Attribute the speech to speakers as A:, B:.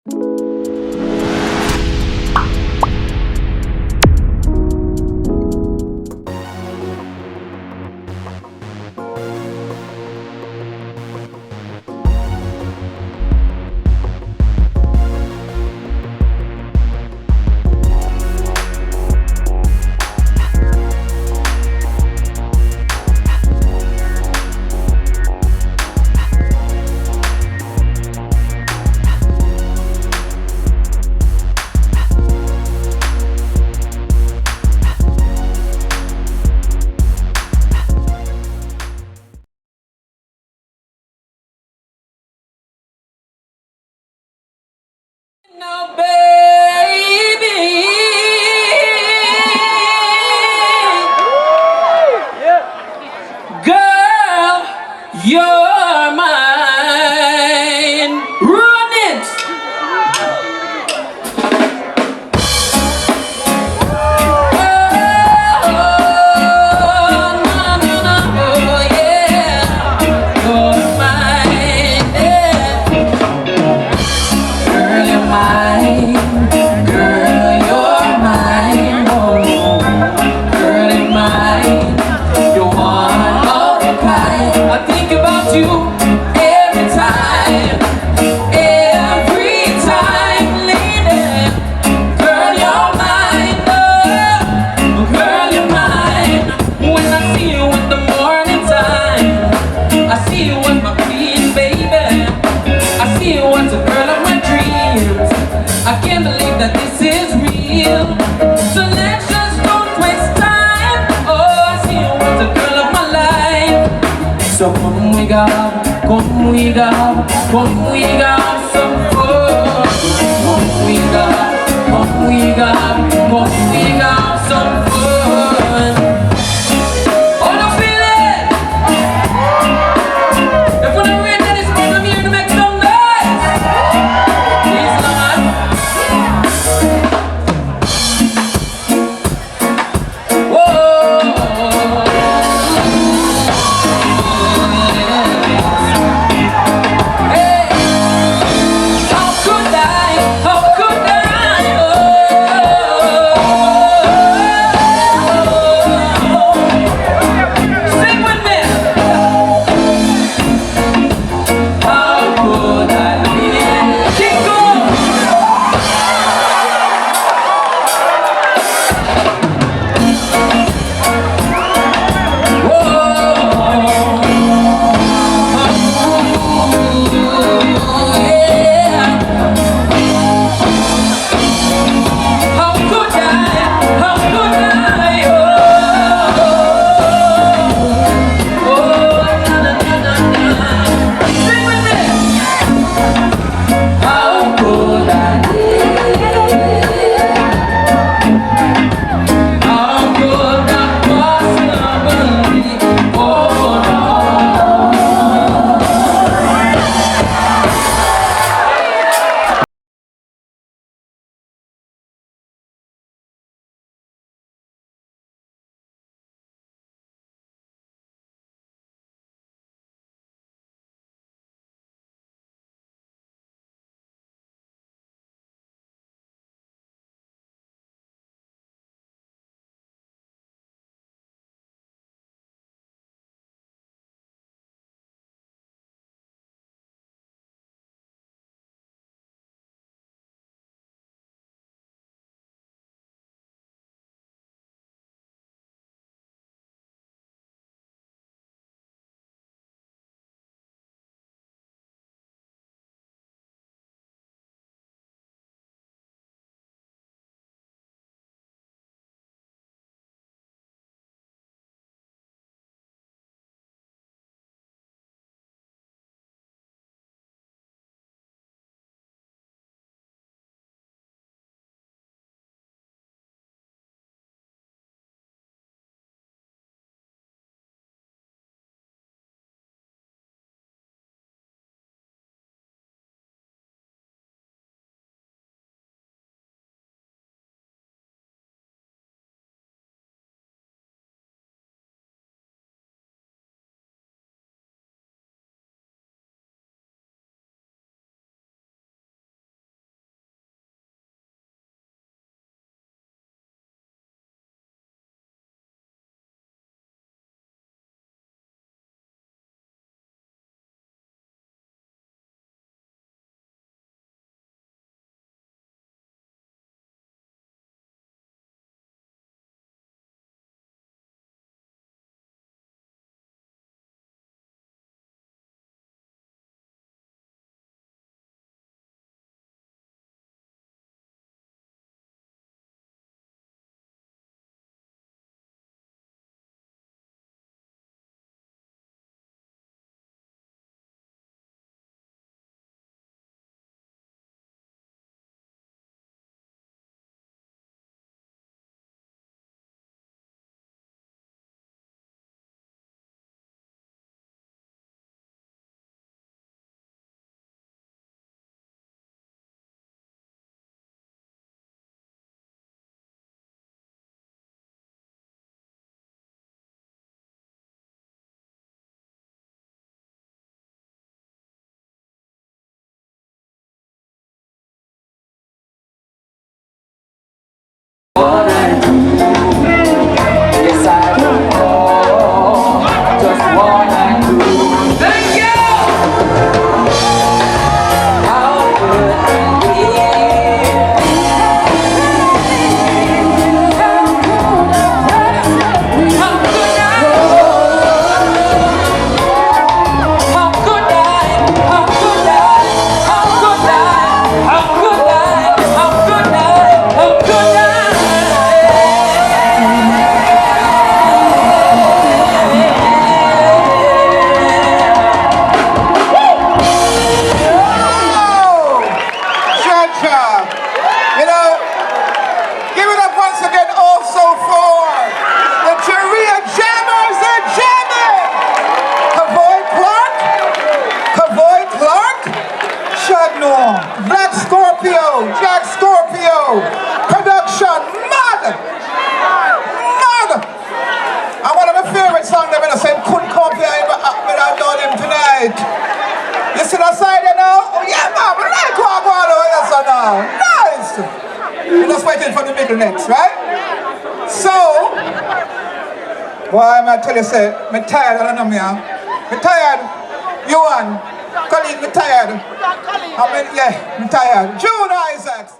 A: Now, baby, girl, you're mine. Run it. I can't believe that this is real. So let's just don't waste time. Oh, I see you as the girl of my life. So come we go, come we go, come we go some fun. Come we go, come we go, come we go some fun. Oh, no feeling. If we're not ready, then it's going to be here to make some noise. Please, Lord. Hey!
B: know. Black Scorpio, Jack Scorpio. Production, mad. Mad. And one of my favorite songs that I said couldn't compare without doing him tonight. You see that side there now? Oh yeah, man, I like what I'm going on with that now. Nice. We're just waiting for the middle next, right? So, boy, I tell you, say, I'm tired, I don't know me, huh? I'm tired. You one, colleague, I'm tired. Yeah, I'm tired. June Isaacs.